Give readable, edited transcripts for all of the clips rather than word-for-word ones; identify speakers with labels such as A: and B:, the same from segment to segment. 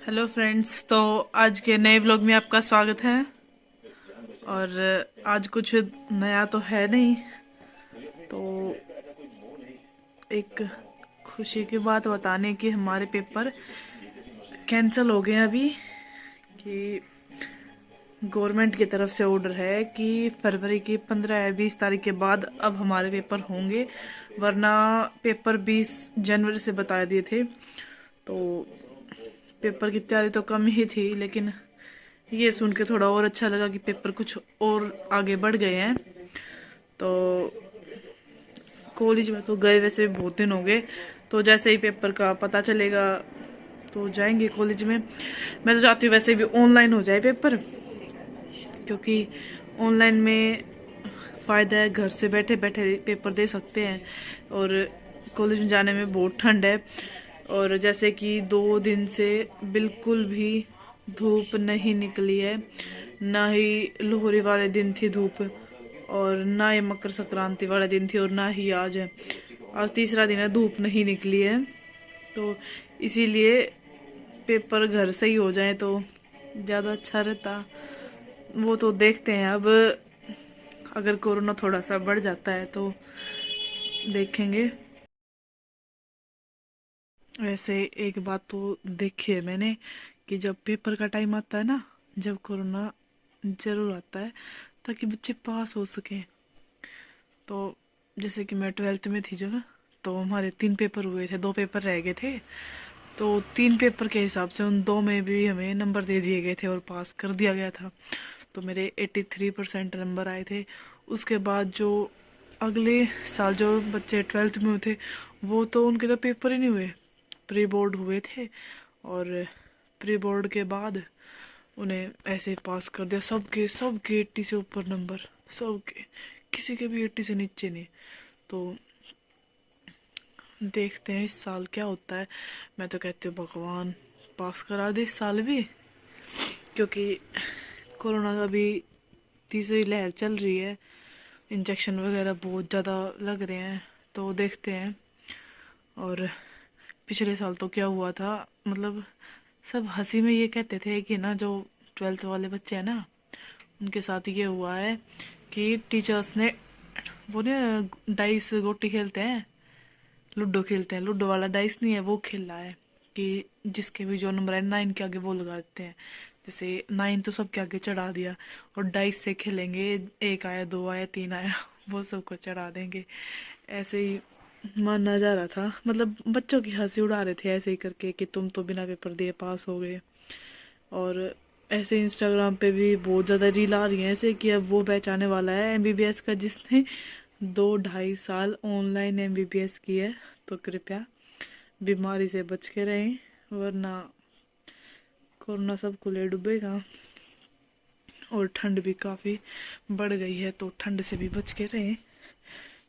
A: Hello friends. तो आज के नए व्लॉग में आपका स्वागत है। और आज कुछ नया तो है नहीं, तो एक खुशी की बात बताने की हमारे पेपर कैंसिल हो गए हैं अभी। कि गवर्नमेंट की तरफ से ऑर्डर है कि फरवरी की 15 या 20 तारीख के बाद अब हमारे पेपर होंगे, वरना पेपर 20 जनवरी से बता दिए थे। तो पेपर की तैयारी तो कम ही थी, लेकिन ये सुन के थोड़ा और अच्छा लगा कि पेपर कुछ और आगे बढ़ गए हैं। तो कॉलेज में तो गए वैसे भी बहुत दिन हो गए, तो जैसे ही पेपर का पता चलेगा तो जाएंगे कॉलेज में। मैं तो चाहती हूँ वैसे भी ऑनलाइन हो जाए पेपर, क्योंकि ऑनलाइन में फ़ायदा है, घर से बैठे बैठे पेपर दे सकते हैं। और कॉलेज में जाने में बहुत ठंड है, और जैसे कि 2 दिन से बिल्कुल भी धूप नहीं निकली है। ना ही लोहड़ी वाले दिन थी धूप, और ना ही मकर संक्रांति वाले दिन थी, और ना ही आज है। आज तीसरा दिन है, धूप नहीं निकली है। तो इसीलिए पेपर घर से ही हो जाए तो ज़्यादा अच्छा रहता। वो तो देखते हैं अब, अगर कोरोना थोड़ा सा बढ़ जाता है तो देखेंगे। वैसे एक बात तो देखी है मैंने, कि जब पेपर का टाइम आता है ना, जब कोरोना जरूर आता है ताकि बच्चे पास हो सके। तो जैसे कि मैं 12th में थी जब, तो हमारे 3 पेपर हुए थे, 2 पेपर रह गए थे। तो 3 पेपर के हिसाब से उन 2 में भी हमें नंबर दे दिए गए थे और पास कर दिया गया था। तो मेरे 83% नंबर आए थे। उसके बाद जो अगले साल जो बच्चे 12th में हुए थे, वो तो उनके तो पेपर ही नहीं हुए, प्री बोर्ड हुए थे। और प्री बोर्ड के बाद उन्हें ऐसे पास कर दिया, सबके सबके 80 से ऊपर नंबर, सबके, किसी के भी 80 से नीचे नहीं। तो देखते हैं इस साल क्या होता है। मैं तो कहती हूँ भगवान पास करा दे इस साल भी, क्योंकि कोरोना का भी तीसरी लहर चल रही है। इंजेक्शन वगैरह बहुत ज़्यादा लग रहे हैं, तो देखते हैं। और पिछले साल तो क्या हुआ था, मतलब सब हंसी में ये कहते थे कि ना, जो 12th वाले बच्चे हैं ना, उनके साथ ये हुआ है कि टीचर्स ने, वो ना डाइस गोटी खेलते हैं, लूडो खेलते हैं, लूडो वाला डाइस नहीं है, वो खेल रहा है कि जिसके भी जो नंबर है 9 के आगे वो लगा देते हैं। जैसे 9 तो सबके आगे चढ़ा दिया, और डाइस से खेलेंगे, 1 आया, 2 आया, 3 आया, वो सबको चढ़ा देंगे। ऐसे ही माना जा रहा था, मतलब बच्चों की हंसी उड़ा रहे थे ऐसे ही करके कि तुम तो बिना पेपर दिए पास हो गए। और ऐसे इंस्टाग्राम पे भी बहुत ज़्यादा रील आ रही है ऐसे कि अब वो बैच आने वाला है एमबीबीएस का, जिसने 2-2.5 साल ऑनलाइन एमबीबीएस की है। तो कृपया बीमारी से बच के रहें, वरना कोरोना सबको ले डूबेगा। और ठंड भी काफ़ी बढ़ गई है, तो ठंड से भी बच के रहें।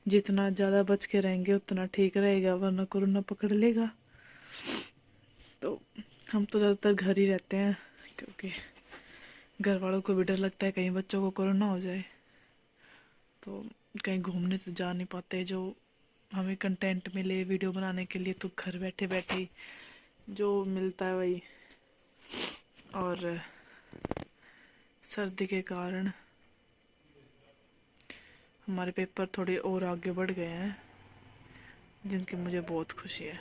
A: जितना ज़्यादा बच के रहेंगे उतना ठीक रहेगा, वरना कोरोना पकड़ लेगा। तो हम तो ज़्यादातर घर ही रहते हैं, क्योंकि घर वालों को भी डर लगता है कहीं बच्चों को कोरोना हो जाए। तो कहीं घूमने तो जा नहीं पाते, जो हमें कंटेंट मिले वीडियो बनाने के लिए, तो घर बैठे बैठे ही जो मिलता है वही। और सर्दी के कारण हमारे पेपर थोड़े और आगे बढ़ गए हैं, जिनकी मुझे बहुत खुशी है।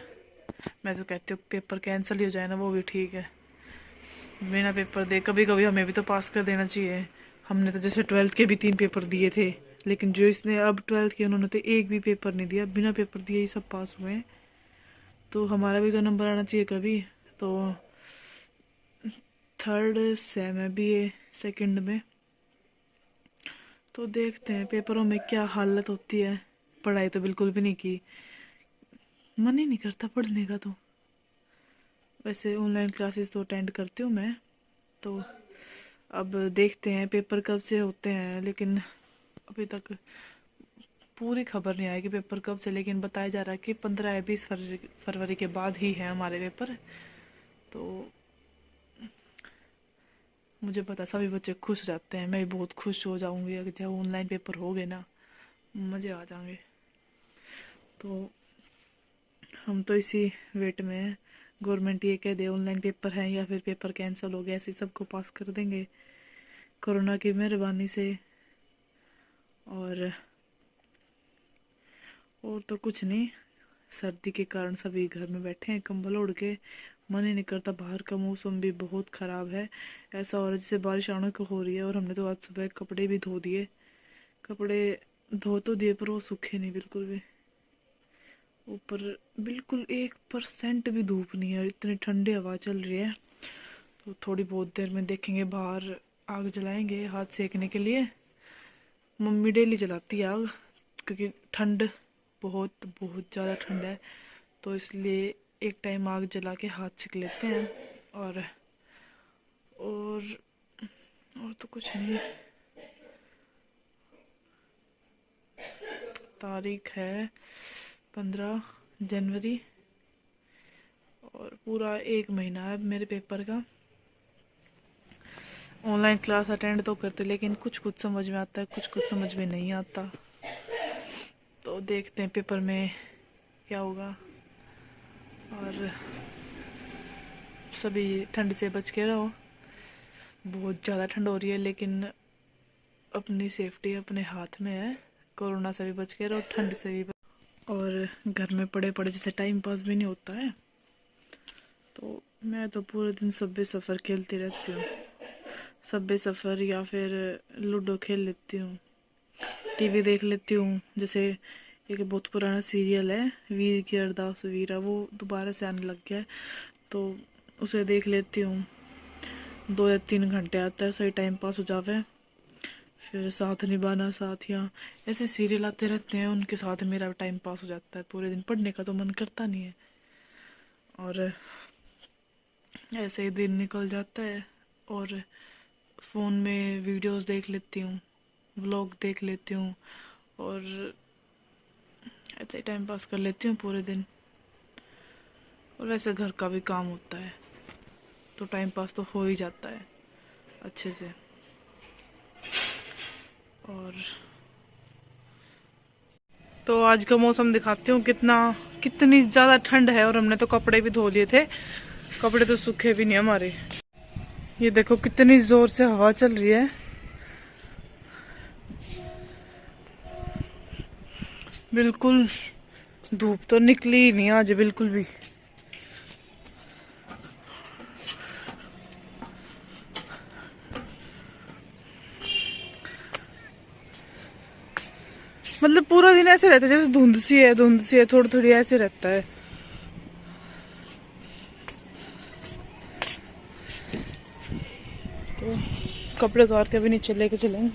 A: मैं तो कहती हूँ पेपर कैंसिल ही हो जाए ना, वो भी ठीक है। बिना पेपर दे कभी कभी हमें भी तो पास कर देना चाहिए। हमने तो जैसे 12th के भी 3 पेपर दिए थे, लेकिन जो इसने अब 12th के, उन्होंने तो एक भी पेपर नहीं दिया, बिना पेपर दिए ही सब पास हुए हैं। तो हमारा भी तो नंबर आना चाहिए कभी। तो थर्ड सेम है भी है, सेकंड में। तो देखते हैं पेपरों में क्या हालत होती है। पढ़ाई तो बिल्कुल भी नहीं की, मन ही नहीं करता पढ़ने का। तो वैसे ऑनलाइन क्लासेस तो अटेंड करती हूँ मैं। तो अब देखते हैं पेपर कब से होते हैं, लेकिन अभी तक पूरी खबर नहीं आई कि पेपर कब से, लेकिन बताया जा रहा है कि 15 या 20 फरवरी के बाद ही है हमारे पेपर। तो मुझे पता सभी बच्चे खुश हो जाते हैं, मैं भी बहुत खुश हो जाऊंगी अगर जब ऑनलाइन पेपर हो गए ना, मज़े आ जाएंगे। तो हम तो इसी वेट में हैं, गवर्नमेंट ये कह दे ऑनलाइन पेपर है या फिर पेपर कैंसिल हो गया, ऐसे सबको पास कर देंगे कोरोना की मेहरबानी से। और तो कुछ नहीं, सर्दी के कारण सभी घर में बैठे हैं कंबल ओढ़ के, मन ही नहीं करता। बाहर का मौसम भी बहुत ख़राब है, ऐसा हो रहा है जैसे बारिश आने को हो रही है। और हमने तो आज सुबह कपड़े भी धो दिए, कपड़े धो तो दिए पर वो सूखे नहीं बिल्कुल भी। ऊपर बिल्कुल 1% भी धूप नहीं है, इतनी ठंडी हवा चल रही है। तो थोड़ी बहुत देर में देखेंगे बाहर आग जलाएंगे हाथ सेकने के लिए। मम्मी डेली जलाती है आग, क्योंकि ठंड बहुत बहुत ज़्यादा ठंड है, तो इसलिए एक टाइम आग जला के हाथ सेक लेते हैं। और और तो कुछ नहीं। तारीख है 15 जनवरी और पूरा 1 महीना है मेरे पेपर का। ऑनलाइन क्लास अटेंड तो करते, लेकिन कुछ कुछ समझ में आता है, कुछ कुछ समझ में नहीं आता। तो देखते हैं पेपर में क्या होगा। और सभी ठंड से बच के रहो, बहुत ज़्यादा ठंड हो रही है, लेकिन अपनी सेफ्टी अपने हाथ में है। कोरोना से भी बच के रहो, ठंड से भी और घर में पड़े पड़े जैसे टाइम पास भी नहीं होता है। तो मैं तो पूरे दिन सबवे सफ़र खेलती रहती हूँ, सबवे सफ़र या फिर लूडो खेल लेती हूँ, टीवी देख लेती हूँ। जैसे एक बहुत पुराना सीरियल है वीर की अरदास वीरा, वो दोबारा से आने लग गया है, तो उसे देख लेती हूँ। 2 या 3 घंटे आता है, सही टाइम पास हो जावे। फिर साथ निभाना साथियाँ, ऐसे सीरियल आते रहते हैं, उनके साथ मेरा टाइम पास हो जाता है पूरे दिन। पढ़ने का तो मन करता नहीं है, और ऐसे ही दिन निकल जाता है। और फ़ोन में वीडियोस देख लेती हूँ, व्लॉग देख लेती हूँ, और ऐसे ही टाइम पास कर लेती हूँ पूरे दिन। और वैसे घर का भी काम होता है, तो टाइम पास तो हो ही जाता है अच्छे से। और तो आज का मौसम दिखाती हूँ कितनी ज़्यादा ठंड है। और हमने तो कपड़े भी धो लिए थे, कपड़े तो सूखे भी नहीं हमारे। ये देखो कितनी जोर से हवा चल रही है, बिल्कुल धूप तो निकली ही नहीं आज बिल्कुल भी। मतलब पूरा दिन ऐसे रहता है जैसे धुंध सी है, थोड़ी थोड़ी ऐसे रहता है। तो कपड़े उतार के भी नीचे लेके चलेंगे।